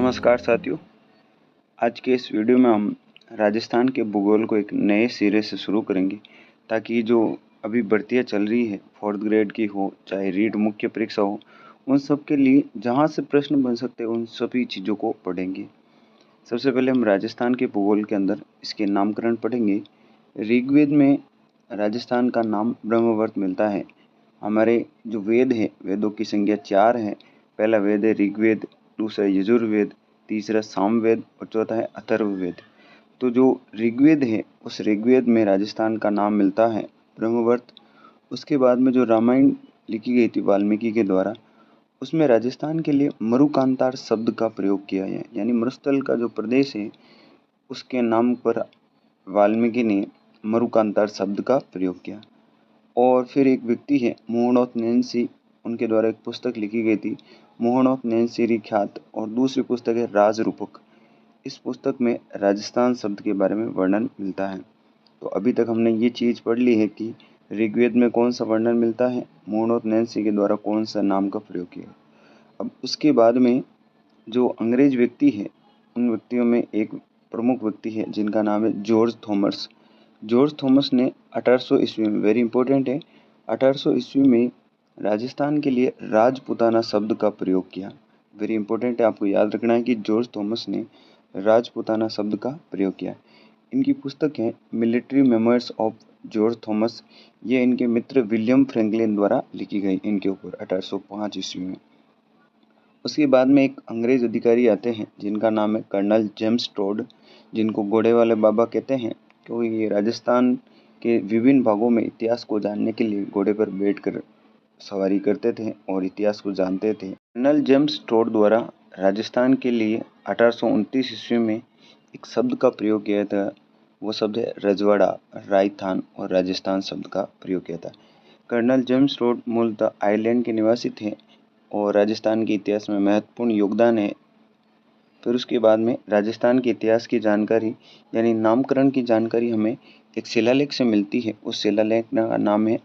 नमस्कार साथियों। आज के इस वीडियो में हम राजस्थान के भूगोल को एक नए सिरे से शुरू करेंगे, ताकि जो अभी भर्तियां चल रही है 4th ग्रेड की हो चाहे रीट मुख्य परीक्षा हो, उन सब के लिए जहां से प्रश्न बन सकते हैं उन सभी चीज़ों को पढ़ेंगे। सबसे पहले हम राजस्थान के भूगोल के अंदर इसके नामकरण पढ़ेंगे। ऋग्वेद में राजस्थान का नाम ब्रह्मवर्त मिलता है। हमारे जो वेद है, वेदों की संख्या 4 है। पहला वेद है ऋग्वेद, दूसरा यजुर्वेद, तीसरा सामवेद और चौथा है अथर्ववेद। तो जो ऋग्वेद है उस ऋग्वेद में राजस्थान का नाम मिलता है ब्रह्मवर्त। उसके बाद में जो रामायण लिखी गई थी वाल्मीकि के द्वारा, उसमें राजस्थान के लिए मरुकांतार शब्द का प्रयोग किया है, यानी मरुस्थल का जो प्रदेश है उसके नाम पर वाल्मीकि ने मरुकांतार शब्द का प्रयोग किया। और फिर एक व्यक्ति है मोहनोत नैन्सी, उनके द्वारा एक पुस्तक लिखी गई थी मोहनोत नैन्सी ख्यात, और दूसरी पुस्तक है राजरूपक। इस पुस्तक में राजस्थान शब्द के बारे में वर्णन मिलता है। तो अभी तक हमने ये चीज़ पढ़ ली है कि ऋग्वेद में कौन सा वर्णन मिलता है, मोहनोत नैन्सी के द्वारा कौन सा नाम का प्रयोग किया। अब उसके बाद में जो अंग्रेज व्यक्ति है, उन व्यक्तियों में एक प्रमुख व्यक्ति है जिनका नाम है जॉर्ज थॉमस। जॉर्ज थॉमस ने 1800 ईस्वी में, वेरी इंपॉर्टेंट है, 1800 ईस्वी में राजस्थान के लिए राजपूताना शब्द का प्रयोग किया। वेरी इंपॉर्टेंट है, आपको याद रखना है कि जॉर्ज थॉमस ने राजपूताना शब्द का प्रयोग किया। इनकी पुस्तक है military memoirs of George Thomas. ये इनके मित्र विलियम फ्रैंकलिन द्वारा लिखी गई इनके ऊपर 1805 ईस्वी में। उसके बाद में एक अंग्रेज अधिकारी आते हैं जिनका नाम है कर्नल जेम्स टोड, जिनको घोड़े वाले बाबा कहते हैं, क्योंकि ये राजस्थान के विभिन्न भागों में इतिहास को जानने के लिए घोड़े पर बैठकर सवारी करते थे और इतिहास को जानते थे। कर्नल जेम्स टोड द्वारा राजस्थान के लिए 1829 ईस्वी में एक शब्द का प्रयोग किया था। वो शब्द है रजवाड़ा, राजस्थान और राजस्थान शब्द का प्रयोग किया था। कर्नल जेम्स टोड मूलतः आयरलैंड के निवासी थे और राजस्थान के इतिहास में महत्वपूर्ण योगदान है। फिर उसके बाद में राजस्थान के इतिहास की जानकारी यानी नामकरण की जानकारी हमें एक शिलालेख से मिलती है। उस शिलालेख का नाम है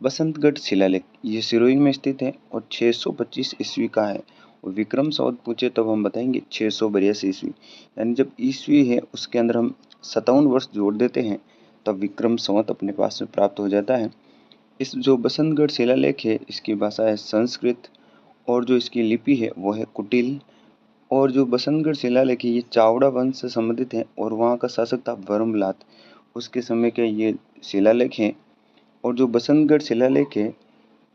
बसंतगढ़ शिलालेख। ये सिरोही में स्थित है और 625 ईस्वी का है। और विक्रम संवत पूछे तब हम बताएंगे 682 ईस्वी, यानी जब ईस्वी है उसके अंदर हम 57 वर्ष जोड़ देते हैं तब विक्रम संवत अपने पास में प्राप्त हो जाता है। इस जो बसंतगढ़ शिलालेख है इसकी भाषा है संस्कृत और जो इसकी लिपि है वो है कुटिल। और जो बसंतगढ़ शिलालेख है ये चावड़ा वंश से संबंधित है और वहाँ का शासक था वर्मलात, उसके समय के ये शिलालेख है। और जो बसंतगढ़ शिलालेख है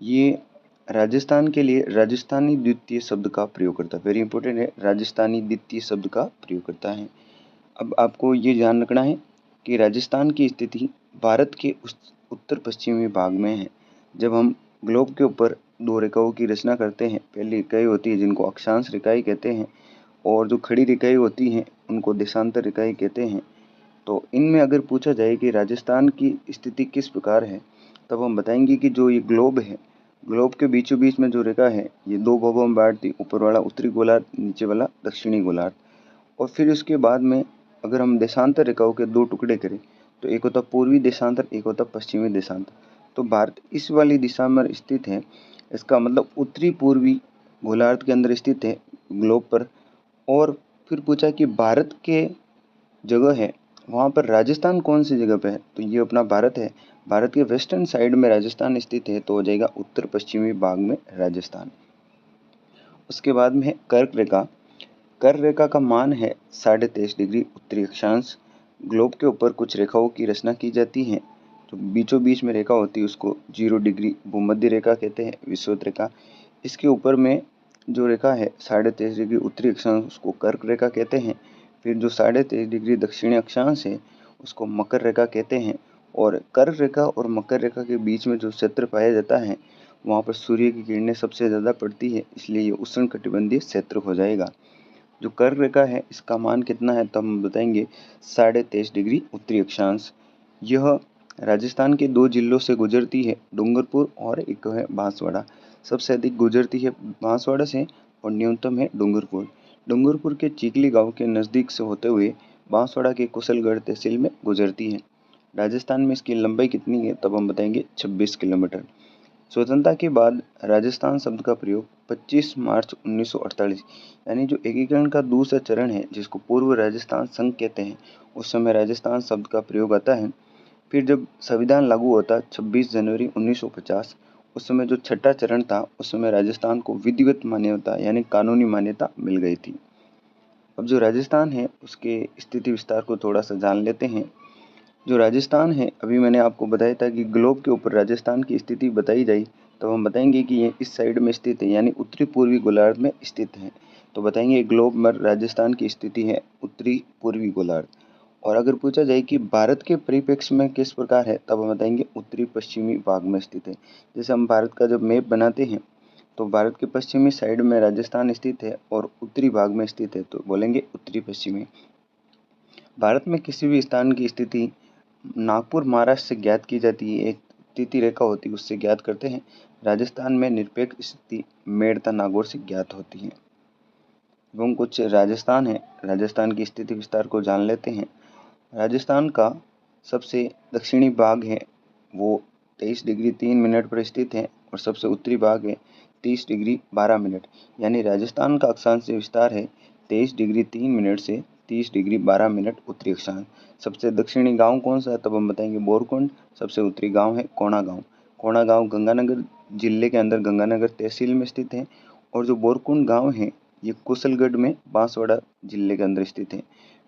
ये राजस्थान के लिए राजस्थानी द्वितीय शब्द का प्रयोग करता है। वेरी इंपॉर्टेंट है, राजस्थानी द्वितीय शब्द का प्रयोग करता है। अब आपको ये ध्यान रखना है कि राजस्थान की स्थिति भारत के उत्तर पश्चिमी भाग में है। जब हम ग्लोब के ऊपर दो रेखाओं की रचना करते हैं, पहली इकाई होती है जिनको अक्षांश रेखाएं कहते हैं और जो खड़ी रेखाएं होती हैं उनको देशांतर रेखाएं कहते हैं। तो इनमें अगर पूछा जाए कि राजस्थान की स्थिति किस प्रकार है, तब हम बताएंगे कि जो ये ग्लोब है, ग्लोब के बीचों बीच में जो रेखा है ये दो भागों में बांटती, ऊपर वाला उत्तरी गोलार्ध, नीचे वाला दक्षिणी गोलार्ध। और फिर उसके बाद में अगर हम देशांतर रेखाओं के दो टुकड़े करें तो एक होता पूर्वी देशांतर, एक होता पश्चिमी देशांतर। तो भारत इस वाली दिशा में स्थित है, इसका मतलब उत्तरी पूर्वी गोलार्ध के अंदर स्थित है ग्लोब पर। और फिर पूछा कि भारत के जगह है वहाँ पर राजस्थान कौन सी जगह पे है, तो ये अपना भारत है। भारत के वेस्टर्न साइड में राजस्थान स्थित है, तो हो जाएगा उत्तर पश्चिमी भाग में राजस्थान। उसके बाद में है कर्क रेखा। कर्क रेखा का मान है 23.5 डिग्री उत्तरी अक्षांश। ग्लोब के ऊपर कुछ रेखाओं की रचना की जाती है, जो बीचों बीच में रेखा होती है उसको 0 डिग्री भूमध्य रेखा कहते हैं, विषुवत रेखा। इसके ऊपर में जो रेखा है 23.5 डिग्री उत्तरी अक्षांश उसको कर्क रेखा कहते हैं। फिर जो 23.5 डिग्री दक्षिणी अक्षांश है उसको मकर रेखा कहते हैं। और कर्क रेखा और मकर रेखा के बीच में जो क्षेत्र पाया जाता है वहाँ पर सूर्य की किरणें सबसे ज़्यादा पड़ती है, इसलिए ये उष्णकटिबंधीय क्षेत्र हो जाएगा। जो कर्क रेखा है इसका मान कितना है तो हम बताएंगे 23.5 डिग्री उत्तरी अक्षांश। यह राजस्थान के दो जिलों से गुजरती है, डूंगरपुर और एक है बांसवाड़ा। सबसे अधिक गुजरती है बांसवाड़ा से और न्यूनतम है डूंगरपुर। डूंगरपुर के चिखली गांव के नज़दीक से होते हुए बांसवाड़ा के कुशलगढ़ तहसील में गुजरती है। राजस्थान में इसकी लंबाई कितनी है तब हम बताएंगे 26 किलोमीटर। स्वतंत्रता के बाद राजस्थान शब्द का प्रयोग 25 मार्च 1948 यानी जो एकीकरण का दूसरा चरण है, जिसको पूर्व राजस्थान संघ कहते हैं, उस समय राजस्थान शब्द का प्रयोग आता है। फिर जब संविधान लागू होता 26 जनवरी 1950, उस समय जो छठा चरण था, उस समय राजस्थान को विधिवत मान्यता यानी कानूनी मान्यता मिल गई थी। अब जो राजस्थान है उसके स्थिति विस्तार को थोड़ा सा जान लेते हैं। जो राजस्थान है, अभी मैंने आपको बताया था कि ग्लोब के ऊपर राजस्थान की स्थिति बताई जाए तो हम बताएंगे कि ये इस साइड में स्थित है, यानी उत्तरी पूर्वी गोलार्ध में स्थित है। तो बताएंगे ग्लोब में राजस्थान की स्थिति है उत्तरी पूर्वी गोलार्ध। और अगर पूछा जाए कि भारत के परिप्रेक्ष्य में किस प्रकार है, तब हम बताएंगे उत्तरी पश्चिमी भाग में स्थित है। जैसे हम भारत का जब मैप बनाते हैं तो भारत के पश्चिमी साइड में राजस्थान स्थित है और उत्तरी भाग में स्थित है, तो बोलेंगे उत्तरी पश्चिमी। भारत में किसी भी स्थान की स्थिति नागपुर महाराष्ट्र से ज्ञात की जाती है, एक तिथि रेखा होती है उससे ज्ञात करते हैं। राजस्थान में निरपेक्ष स्थिति मेड़ता नागौर से ज्ञात होती है। एवं कुछ राजस्थान है, राजस्थान की स्थिति विस्तार को जान लेते हैं। राजस्थान का सबसे दक्षिणी भाग है वो 23 डिग्री 3 मिनट पर स्थित है और सबसे उत्तरी भाग है 30 डिग्री 12 मिनट, यानी राजस्थान का अक्षांश विस्तार है 23 डिग्री 3 मिनट से 30 डिग्री 12 मिनट उत्तरी अक्षांश। सबसे दक्षिणी गांव कौन सा है, तब हम बताएंगे बोरकुंड। सबसे उत्तरी गांव है कोणा गांव। कोणा गांव गंगानगर जिले के अंदर गंगानगर तहसील में स्थित है। और जो बोरकुंड गांव है ये कुशलगढ़ में बांसवाड़ा जिले के अंदर स्थित है।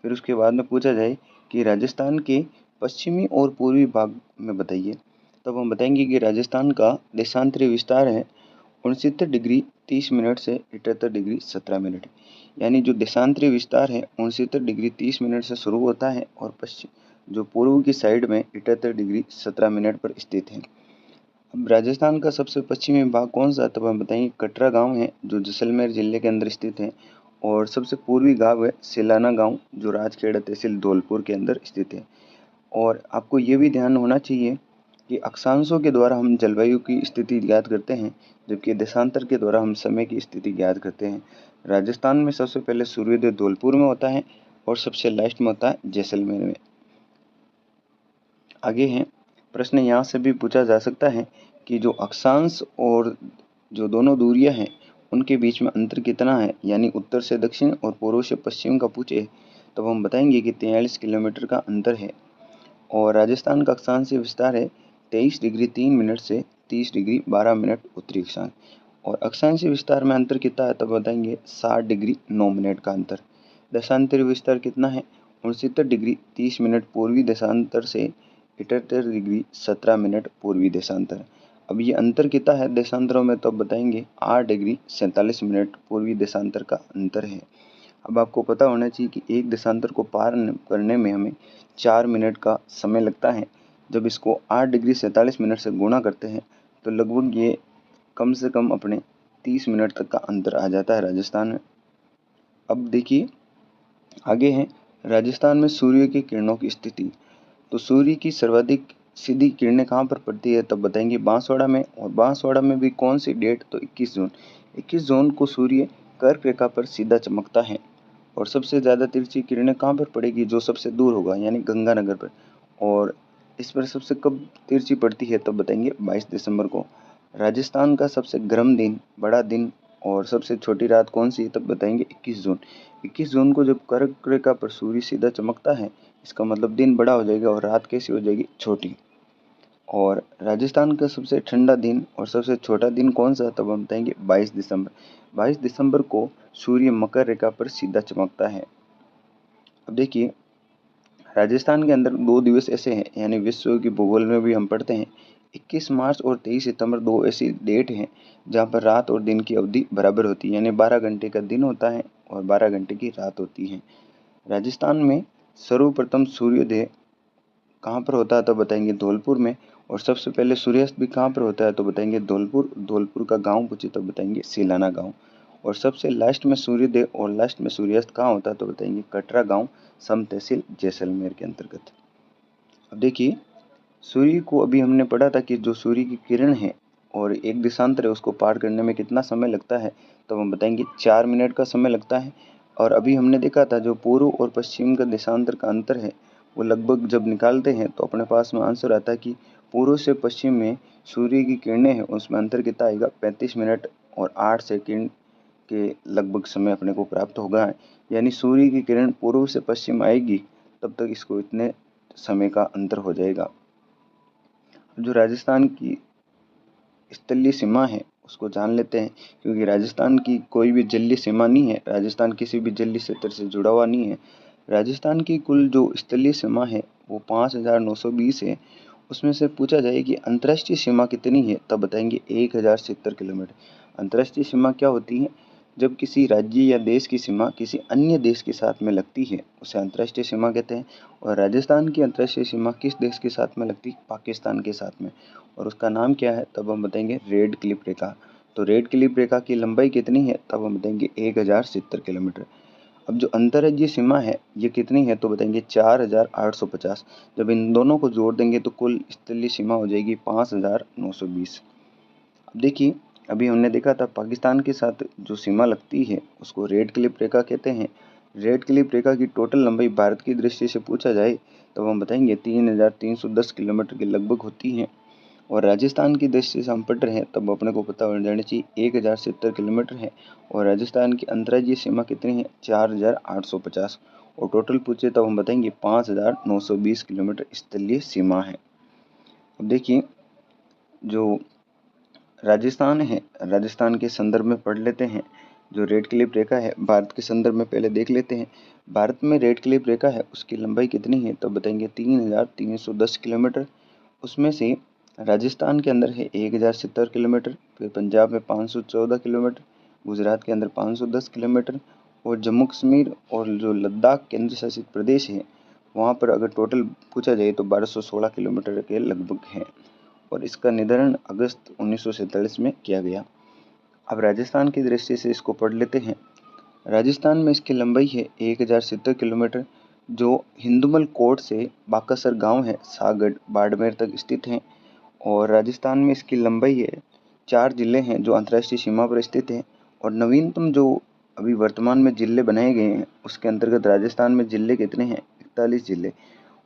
फिर उसके बाद में पूछा जाए कि राजस्थान के पश्चिमी और पूर्वी भाग में बताइए, तब हम बताएंगे कि राजस्थान का देशांतरी विस्तार है 69 डिग्री 30 मिनट से 78 डिग्री 17 मिनट, यानी जो देशांतरी विस्तार है 69 डिग्री 30 मिनट से शुरू होता है और पश्चिम जो पूर्व की साइड में 78 डिग्री 17 मिनट पर स्थित है। अब राजस्थान का सबसे पश्चिमी भाग कौन सा, तब हम बताएंगे कटरा गांव है जो जैसलमेर जिले के अंदर स्थित है। और सबसे पूर्वी गांव है सिलाना गांव जो राजखेड़ा तहसील धौलपुर के अंदर स्थित है। और आपको ये भी ध्यान होना चाहिए कि अक्षांशों के द्वारा हम जलवायु की स्थिति ज्ञात करते हैं, जबकि देशांतर के द्वारा हम समय की स्थिति ज्ञात करते हैं। राजस्थान में सबसे पहले सूर्योदय धौलपुर में होता है और सबसे लास्ट में होता है जैसलमेर में। आगे है प्रश्न यहाँ से भी पूछा जा सकता है कि जो अक्षांश और जो दोनों दूरियां हैं उनके बीच में अंतर कितना है, यानी उत्तर से दक्षिण और पूर्व से पश्चिम का पूछे तब हम बताएंगे कि 43 किलोमीटर का अंतर है। और राजस्थान का अक्षांशीय विस्तार है 23 डिग्री 3 मिनट से 30 डिग्री 12 मिनट उत्तरी अक्षांश। और अक्षांशीय विस्तार में अंतर कितना है, तब बताएंगे 60 डिग्री 9 मिनट का अंतर। देशांतरी विस्तार कितना है 69 डिग्री 30 मिनट पूर्वी देशांतर से 78 डिग्री 17 मिनट पूर्वी देशांतर। अब ये अंतर कितना है देशांतरों में, तो अब बताएंगे 8 डिग्री 47 मिनट पूर्वी देशांतर का अंतर है। अब आपको पता होना चाहिए कि एक देशांतर को पार करने में हमें 4 मिनट का समय लगता है। जब इसको 8 डिग्री 47 मिनट से गुणा करते हैं तो लगभग ये कम से कम अपने 30 मिनट तक का अंतर आ जाता है राजस्थान में। अब देखिए आगे है राजस्थान में सूर्य की किरणों की स्थिति। तो सूर्य की सर्वाधिक सीधी किरणें कहाँ पर पड़ती है, तब बताएंगे बांसवाड़ा में। और बांसवाड़ा में भी कौन सी डेट, तो 21 जून। 21 जून को सूर्य कर्क रेखा पर सीधा चमकता है। और सबसे ज़्यादा तिरछी किरणें कहाँ पर पड़ेगी, जो सबसे दूर होगा यानी गंगानगर पर। और इस पर सबसे कब तिरछी पड़ती है, तब बताएंगे 22 दिसंबर को। राजस्थान का सबसे गर्म दिन, बड़ा दिन और सबसे छोटी रात कौन सी है, तब बताएंगे 21 जून। 21 जून को जब कर्क रेखा पर सूर्य सीधा चमकता है, इसका मतलब दिन बड़ा हो जाएगा और रात कैसी हो जाएगी, छोटी। और राजस्थान का सबसे ठंडा दिन और सबसे छोटा दिन कौन सा, तब हम बताएंगे 22 दिसंबर। 22 दिसंबर को सूर्य मकर रेखा पर सीधा चमकता है। अब देखिए राजस्थान के अंदर 2 दिवस ऐसे हैं, यानी विश्व की भूगोल में भी हम पढ़ते हैं। 21 मार्च और 23 सितंबर 2 ऐसी डेट हैं जहाँ पर रात और दिन की अवधि बराबर होती है, यानी 12 घंटे का दिन होता है और 12 घंटे की रात होती है। राजस्थान में सर्वप्रथम सूर्योदय कहाँ पर होता है, तो बताएंगे धौलपुर में। और सबसे पहले सूर्यास्त भी कहाँ पर होता है, तो बताएंगे धौलपुर। धौलपुर का गांव पूछे तो बताएंगे सिलाना गांव। और सबसे लास्ट में सूर्योदय और लास्ट में सूर्यास्त कहाँ होता है, तो बताएंगे कटरा गांव, सम तहसील जैसलमेर के अंतर्गत। अब देखिए सूर्य को अभी हमने पढ़ा था कि जो सूर्य की किरण है और एक देशांतर है उसको पार करने में कितना समय लगता है, तो हम बताएंगे 4 मिनट का समय लगता है। और अभी हमने देखा था जो पूर्व और पश्चिम का देशांतर का अंतर है वो लगभग जब निकालते हैं तो अपने पास में आंसर आता है कि पूर्व से पश्चिम में सूर्य की किरणें हैं उसमें अंतर कितना आएगा, 35 मिनट और 8 सेकंड के लगभग समय अपने को प्राप्त होगा। यानी सूर्य की किरण पूर्व से पश्चिम आएगी तब तक इसको इतने समय का अंतर हो जाएगा। जो राजस्थान की स्थलीय सीमा है उसको जान लेते हैं, क्योंकि राजस्थान की कोई भी जलीय सीमा नहीं है, राजस्थान किसी भी जलीय क्षेत्र से जुड़ा हुआ नहीं है। राजस्थान की कुल जो स्थलीय सीमा है वो 5,920 है। उसमें से पूछा जाए कि अंतर्राष्ट्रीय सीमा कितनी है, तब बताएंगे 1,070 किलोमीटर। अंतर्राष्ट्रीय सीमा क्या होती है, जब किसी राज्य या देश की सीमा किसी अन्य देश के साथ में लगती है उसे अंतर्राष्ट्रीय सीमा कहते हैं। और राजस्थान की अंतर्राष्ट्रीय सीमा किस देश के साथ में लगती है, पाकिस्तान के साथ में, और उसका नाम क्या है, तब हम बताएंगे रेड क्लिफ रेखा। तो रेड क्लिफ रेखा की लंबाई कितनी है, तब हम बताएंगे 1,070 किलोमीटर। अब जो अंतर्राज्यीय सीमा है ये कितनी है, तो बताएंगे 4,850। जब इन दोनों को जोड़ देंगे तो कुल स्थलीय सीमा हो जाएगी 5,920। अब देखिए, अभी हमने देखा था पाकिस्तान के साथ जो सीमा लगती है उसको रेड क्लिफ रेखा कहते हैं। रेड क्लिफ रेखा की टोटल लंबाई भारत की दृष्टि से पूछा जाए तब हम बताएंगे 3,310 किलोमीटर के लगभग होती है। और राजस्थान की दृष्टि से हम पढ़ रहे हैं तब अपने को पता हो जाना चाहिए 1,070 किलोमीटर है। और राजस्थान की अंतर्राज्यीय सीमा कितनी है, 4,850। और टोटल पूछे तब हम बताएंगे 5,920 किलोमीटर स्थलीय सीमा है। अब देखिए, जो राजस्थान है, राजस्थान के संदर्भ में पढ़ लेते हैं। जो रेड क्लिफ रेखा है भारत के संदर्भ में पहले देख लेते हैं। भारत में रेड क्लिफ रेखा है उसकी लंबाई कितनी है, तो बताएंगे 3,310 किलोमीटर। उसमें से राजस्थान के अंदर है 1,070 किलोमीटर, फिर पंजाब में 514 किलोमीटर, गुजरात के अंदर 510 किलोमीटर, और जम्मू कश्मीर और जो लद्दाख केंद्र शासित प्रदेश है वहाँ पर अगर टोटल पूछा जाए तो 1,216 किलोमीटर के लगभग है। और इसका निर्धारण अगस्त 1947 में किया गया। अब राजस्थान की दृष्टि से इसको पढ़ लेते हैं। राजस्थान में इसकी लंबाई है 1,070 किलोमीटर, जो हिंदुमल कोट से बाकासर गांव है सागड बाड़मेर तक स्थित है। और राजस्थान में इसकी लंबाई है, 4 जिले हैं जो अंतर्राष्ट्रीय सीमा पर स्थित हैं। और नवीनतम जो अभी वर्तमान में जिले बनाए गए हैं उसके अंतर्गत राजस्थान में जिले कितने हैं, 41 जिले।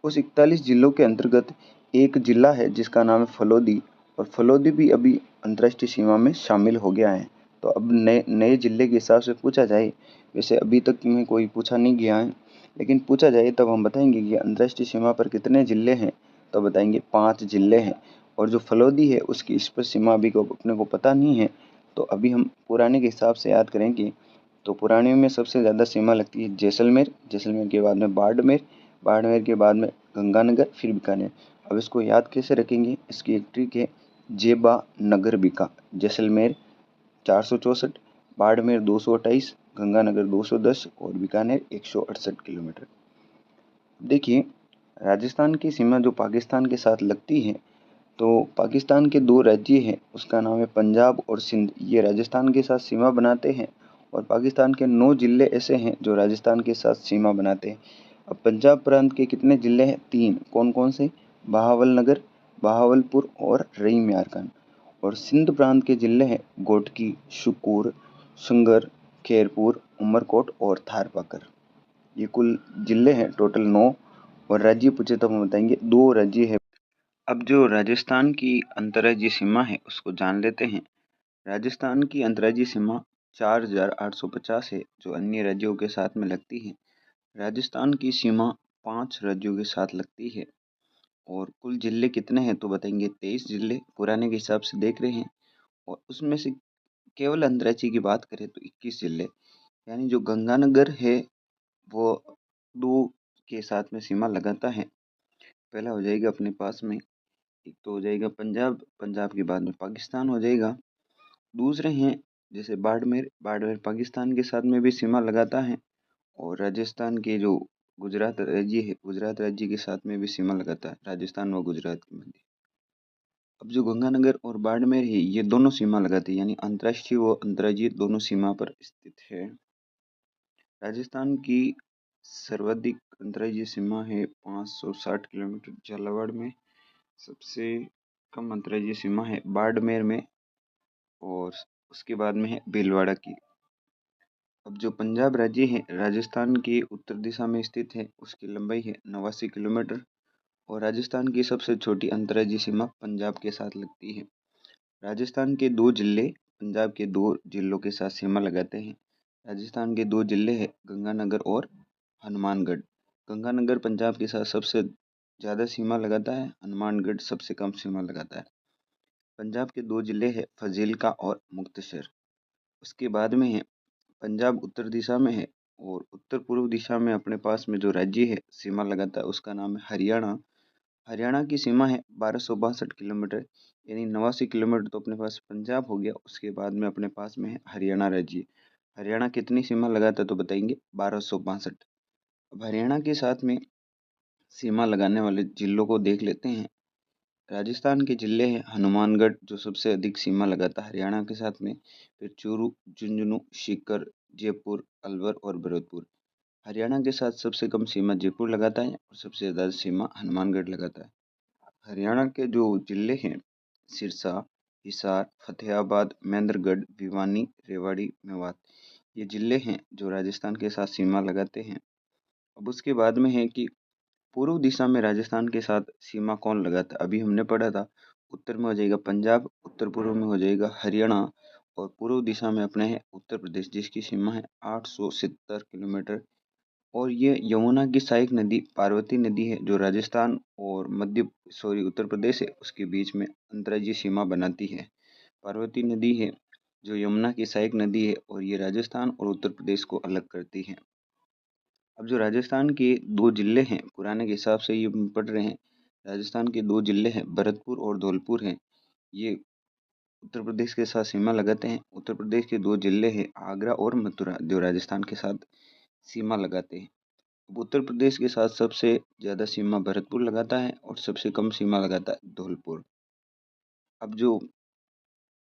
उस 41 जिलों के अंतर्गत एक जिला है जिसका नाम है फलोदी, और फलोदी भी अभी अंतर्राष्ट्रीय सीमा में शामिल हो गया है। तो अब नए नए जिले के हिसाब से पूछा जाए, वैसे अभी तक में कोई पूछा नहीं गया है, लेकिन पूछा जाए तब हम बताएंगे कि अंतर्राष्ट्रीय सीमा पर कितने जिले हैं, तो बताएंगे 5 जिले हैं। और जो फलोदी है उसकी स्पष्ट सीमा अभी को अपने को पता नहीं है, तो अभी हम पुराने के हिसाब से याद करेंगे। तो पुराने में सबसे ज़्यादा सीमा लगती है जैसलमेर, जैसलमेर के बाद में बाड़मेर, बाड़मेर के बाद में गंगानगर, फिर बीकानेर। अब इसको याद कैसे रखेंगे, इसकी एक ट्रिक है, जेबा नगर बीका। जैसलमेर 464, बाड़मेर 228, गंगानगर 210 और बीकानेर 168 किलोमीटर। देखिए, राजस्थान की सीमा जो पाकिस्तान के साथ लगती है, तो पाकिस्तान के 2 राज्य हैं उसका नाम है पंजाब और सिंध, ये राजस्थान के साथ सीमा बनाते हैं। और पाकिस्तान के 9 जिले ऐसे हैं जो राजस्थान के साथ सीमा बनाते हैं। अब पंजाब प्रांत के कितने जिले हैं, 3। कौन कौन से, बहावलनगर, बहावलपुर और रईम यारकन। और सिंध प्रांत के जिले हैं घोटकी, शुक्कुर, सुंगर, खैरपुर, उमरकोट और थारपाकर। ये कुल जिले हैं टोटल 9। और राज्य पूछे तो हम बताएंगे 2 राज्य है। अब जो राजस्थान की अंतर्राज्यीय सीमा है उसको जान लेते हैं। राजस्थान की अंतर्राज्यीय सीमा 4,850 है जो अन्य राज्यों के साथ में लगती है। राजस्थान की सीमा 5 राज्यों के साथ लगती है। और कुल जिले कितने हैं, तो बताएंगे 23 जिले पुराने के हिसाब से देख रहे हैं। और उसमें से केवल अंतर्राज्यीय की बात करें तो 21 जिले, यानी जो गंगानगर है वो 2 के साथ में सीमा लगाता है। पहला हो जाएगा अपने पास में, एक तो हो जाएगा पंजाब, पंजाब के बाद में पाकिस्तान हो जाएगा। दूसरे हैं जैसे बाड़मेर, बाड़मेर पाकिस्तान के साथ में भी सीमा लगाता है। और राजस्थान के जो गुजरात राज्य है, गुजरात राज्य के साथ में भी सीमा लगाता है, राजस्थान व गुजरात के मध्य। अब जो गंगानगर और बाड़मेर है ये दोनों सीमा लगाते हैं, यानी अंतर्राष्ट्रीय व अंतर्राज्यीय दोनों सीमा पर स्थित है। राजस्थान की सर्वाधिक अंतर्राज्यीय सीमा है 560 किलोमीटर झालावाड़ में। सबसे कम अंतर्राज्यीय सीमा है बाड़मेर में, और उसके बाद में है भीलवाड़ा की। अब जो पंजाब राज्य है राजस्थान की उत्तर दिशा में स्थित है, उसकी लंबाई है 89 किलोमीटर। और राजस्थान की सबसे छोटी अंतर्राज्यीय सीमा पंजाब के साथ लगती है। राजस्थान के दो जिले पंजाब के दो जिलों के साथ सीमा लगाते हैं। राजस्थान के दो जिले हैं गंगानगर और हनुमानगढ़। गंगानगर पंजाब के साथ सबसे ज़्यादा सीमा लगाता है, हनुमानगढ़ सबसे कम सीमा लगाता है। पंजाब के दो जिले हैं फजीलका और मुक्तसर। उसके बाद में है पंजाब उत्तर दिशा में है और उत्तर पूर्व दिशा में अपने पास में जो राज्य है सीमा लगाता है उसका नाम है हरियाणा। हरियाणा की सीमा है 1262 किलोमीटर, यानी 89 किलोमीटर तो अपने पास पंजाब हो गया। उसके बाद में अपने पास में है हरियाणा राज्य। हरियाणा कितनी सीमा लगाता है तो बताएंगे 1262। अब हरियाणा के साथ में सीमा लगाने वाले जिलों को देख लेते हैं। राजस्थान के जिले हैं हनुमानगढ़ जो सबसे अधिक सीमा लगाता है हरियाणा के साथ में, फिर चूरू, झुंझुनू, सीकर, जयपुर, अलवर और भरतपुर। हरियाणा के साथ सबसे कम सीमा जयपुर लगाता है और सबसे ज़्यादा सीमा हनुमानगढ़ लगाता है। हरियाणा के जो जिले हैं सिरसा, हिसार, फतेहाबाद, महेंद्रगढ़, भिवानी, रेवाड़ी, मेवात, ये जिले हैं जो राजस्थान के साथ सीमा लगाते हैं। अब उसके बाद में है कि पूर्व दिशा में राजस्थान के साथ सीमा कौन लगाता है। अभी हमने पढ़ा था उत्तर में हो जाएगा पंजाब, उत्तर पूर्व में हो जाएगा हरियाणा और पूर्व दिशा में अपने है उत्तर प्रदेश जिसकी सीमा है 870 किलोमीटर। और ये यमुना की सहायक नदी पार्वती नदी है जो राजस्थान और उत्तर प्रदेश है उसके बीच में अंतर्राज्यीय सीमा बनाती है। पार्वती नदी है जो यमुना की सहायक नदी है और ये राजस्थान और उत्तर प्रदेश को अलग करती है। अब जो राजस्थान के दो जिले हैं पुराने के हिसाब से ये पढ़ रहे हैं। राजस्थान के दो जिले हैं भरतपुर और धौलपुर हैं। ये उत्तर प्रदेश के साथ सीमा लगाते हैं। उत्तर प्रदेश के दो जिले हैं आगरा और मथुरा जो राजस्थान के साथ सीमा लगाते हैं। अब उत्तर प्रदेश के साथ सबसे ज़्यादा सीमा भरतपुर लगाता है और सबसे कम सीमा लगाता है धौलपुर। अब जो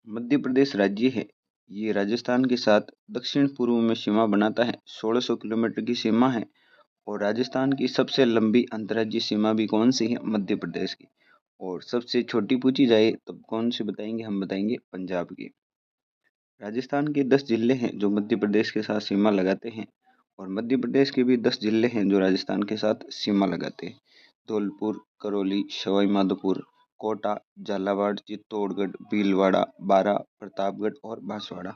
मध्य प्रदेश राज्य है ये राजस्थान के साथ दक्षिण पूर्व में सीमा बनाता है। 1600 किलोमीटर की सीमा है और राजस्थान की सबसे लंबी अंतर्राज्यीय सीमा भी कौन सी है मध्य प्रदेश की। और सबसे छोटी पूछी जाए तो कौन सी बताएंगे, हम बताएंगे पंजाब की। राजस्थान के 10 जिले हैं जो मध्य प्रदेश के साथ सीमा लगाते हैं और मध्य प्रदेश के भी 10 जिले हैं जो राजस्थान के साथ सीमा लगाते हैं। धौलपुर, करौली, सवाई माधोपुर, कोटा, झालावाड़, चित्तौड़गढ़, भीलवाड़ा, बारां, प्रतापगढ़ और बांसवाड़ा।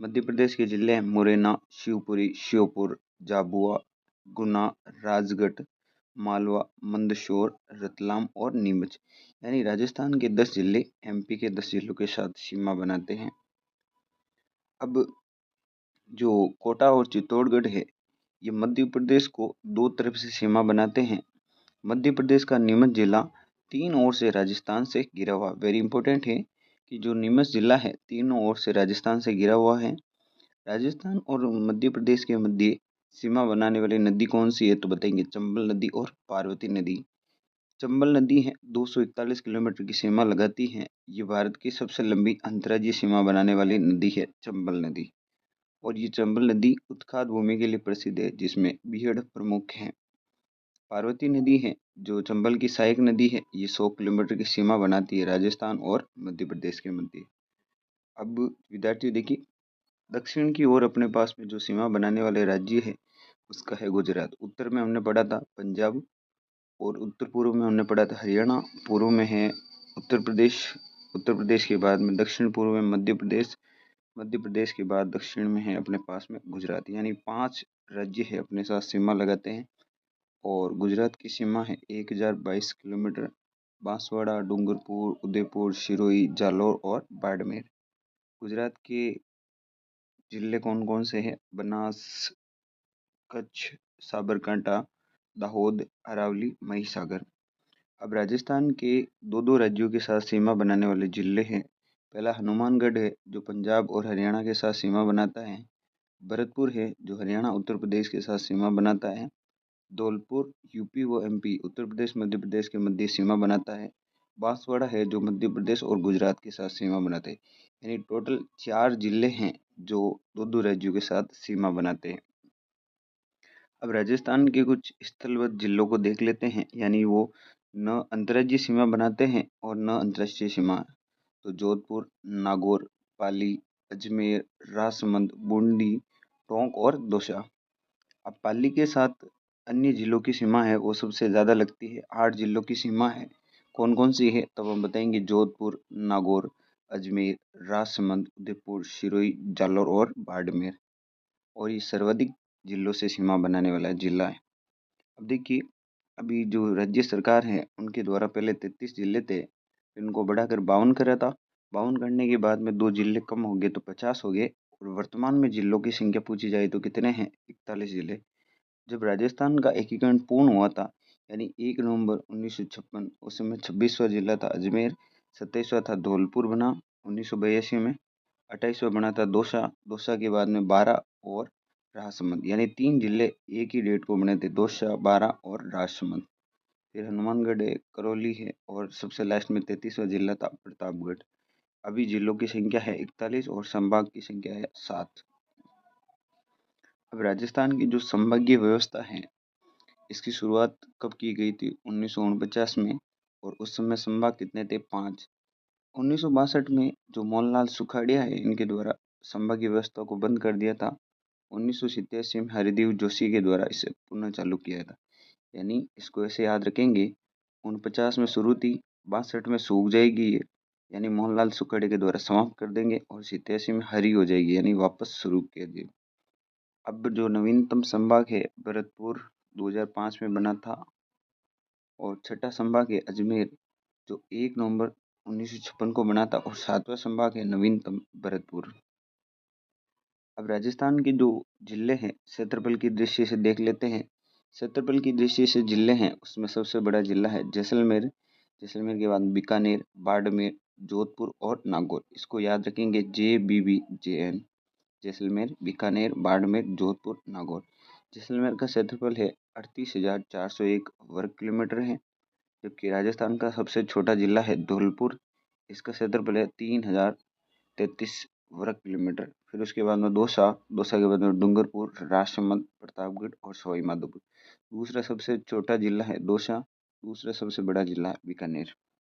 मध्य प्रदेश के जिले हैं मुरैना, शिवपुरी, श्योपुर, झाबुआ, गुना, राजगढ़, मालवा, मंदसौर, रतलाम और नीमच। यानी राजस्थान के 10 जिले एमपी के 10 जिलों के साथ सीमा बनाते हैं। अब जो कोटा और चित्तौड़गढ़ है ये मध्य प्रदेश को दो तरफ से सीमा बनाते हैं। मध्य प्रदेश का नीमच जिला तीन ओर से राजस्थान से घिरा हुआ, वेरी इंपॉर्टेंट है कि जो नीमच जिला है तीनों ओर से राजस्थान से घिरा हुआ है। राजस्थान और मध्य प्रदेश के मध्य सीमा बनाने वाली नदी कौन सी है तो बताएंगे चंबल नदी और पार्वती नदी। चंबल नदी है 241 किलोमीटर की सीमा लगाती है। ये भारत की सबसे लंबी अंतर्राज्यीय सीमा बनाने वाली नदी है चंबल नदी। और ये चंबल नदी उत्खाद भूमि के लिए प्रसिद्ध है जिसमें बीहड़ प्रमुख हैं। पार्वती नदी है जो चंबल की सहायक नदी है, ये 100 किलोमीटर की सीमा बनाती है राजस्थान और मध्य प्रदेश के मध्य। अब विद्यार्थी देखिए दक्षिण की ओर अपने पास में जो सीमा बनाने वाले राज्य है उसका है गुजरात। उत्तर में हमने पढ़ा था पंजाब और उत्तर पूर्व में हमने पढ़ा था हरियाणा। पूर्व में है उत्तर प्रदेश, उत्तर प्रदेश के बाद में दक्षिण पूर्व में मध्य प्रदेश, मध्य प्रदेश के बाद दक्षिण में है अपने पास में गुजरात। यानी 5 राज्य है अपने साथ सीमा लगाते हैं और गुजरात की सीमा है 1022 किलोमीटर। बांसवाड़ा, डूंगरपुर, उदयपुर, सिरोही, जालौर और बाड़मेर। गुजरात के जिले कौन कौन से हैं? बनास, कच्छ, साबरकांठा, दाहोद, अरावली, महिसागर। अब राजस्थान के दो दो राज्यों के साथ सीमा बनाने वाले जिले हैं। पहला हनुमानगढ़ है जो पंजाब और हरियाणा के साथ सीमा बनाता है। भरतपुर है जो हरियाणा उत्तर प्रदेश के साथ सीमा बनाता है। धौलपुर यूपी व एमपी उत्तर प्रदेश मध्य प्रदेश के मध्य सीमा बनाता है। बांसवाड़ा है जो मध्य प्रदेश और गुजरात के साथ सीमा बनाते हैं। यानी टोटल 4 जिले हैं जो दो दो राज्यों के साथ सीमा बनाते हैं। अब राजस्थान के कुछ स्थलबद्ध जिलों को देख लेते हैं, यानी वो न अंतर्राज्यीय सीमा बनाते हैं और न अंतर्राष्ट्रीय सीमा। तो जोधपुर, नागौर, पाली, अजमेर, राजसमंद, बूंदी, टोंक और दौसा। अब पाली के साथ अन्य जिलों की सीमा है वो सबसे ज़्यादा लगती है। 8 जिलों की सीमा है। कौन कौन सी है तब हम बताएंगे। जोधपुर, नागौर, अजमेर, राजसमंद, उदयपुर, सिरोही, जालौर और बाड़मेर। और ये सर्वाधिक जिलों से सीमा बनाने वाला जिला है। अब देखिए, अभी जो राज्य सरकार है उनके द्वारा पहले 33 जिले थे, फिर उनको बढ़ाकर 52 करा था। 52 करने के बाद में 2 जिले कम हो गए तो 50 हो गए। और वर्तमान में जिलों की संख्या पूछी जाए तो कितने हैं? 41 जिले। जब राजस्थान का एकीकरण पूर्ण हुआ था, यानी 1 नवंबर 1956, उस समय 26वां जिला था अजमेर, 27वां था धौलपुर बना 1982 में, 28वां बना था दौसा, दौसा के बाद में 12 और राजसमंद, यानी 3 जिले एक ही डेट को बने थे, दौसा, 12 और राजसमंद। फिर हनुमानगढ़ है, करौली है और सबसे लास्ट में 33वां जिला था प्रतापगढ़। अभी जिलों की संख्या है 41 और संभाग की संख्या है 7। अब राजस्थान की जो संभागीय व्यवस्था है, इसकी शुरुआत कब की गई थी? 1949 में। और उस समय संभाग कितने थे? 5। 1962 में जो मोहनलाल सुखाड़िया है, इनके द्वारा संभागीय व्यवस्था को बंद कर दिया था। 1987 में हरिदेव जोशी के द्वारा इसे पुनः चालू किया था। यानी इसको ऐसे याद रखेंगे, 49 में शुरू थी, 62 में सूख जाएगी ये, यानी मोहनलाल सुखाड़िया के द्वारा समाप्त कर देंगे, और 87 में हरी हो जाएगी, यानी वापस शुरू कर देंगे। अब जो नवीनतम संभाग है भरतपुर, 2005 में बना था। और छठा संभाग है अजमेर, जो 1 नवंबर 1956 को बना था। और 7वां संभाग है नवीनतम भरतपुर। अब राजस्थान के जो जिले हैं क्षेत्रफल की दृष्टि से देख लेते हैं। क्षेत्रफल की दृष्टि से जिले हैं, उसमें सबसे बड़ा जिला है जैसलमेर। जैसलमेर के बाद बीकानेर, बाड़मेर, जोधपुर और नागौर। इसको याद रखेंगे, JBBJN। जैसलमेर, बीकानेर, बाड़मेर, जोधपुर, नागौर। जैसलमेर का क्षेत्रफल है 38,401 वर्ग किलोमीटर है। जबकि राजस्थान का सबसे छोटा जिला है धौलपुर, इसका क्षेत्रफल है 3,033 वर्ग किलोमीटर। फिर उसके बाद में दौसा, दौसा के बाद में डूंगरपुर, राजसमंद, प्रतापगढ़ और सवाई माधोपुर। दूसरा सबसे छोटा जिला है दौसा, दूसरा सबसे बड़ा जिला है बीकानेर।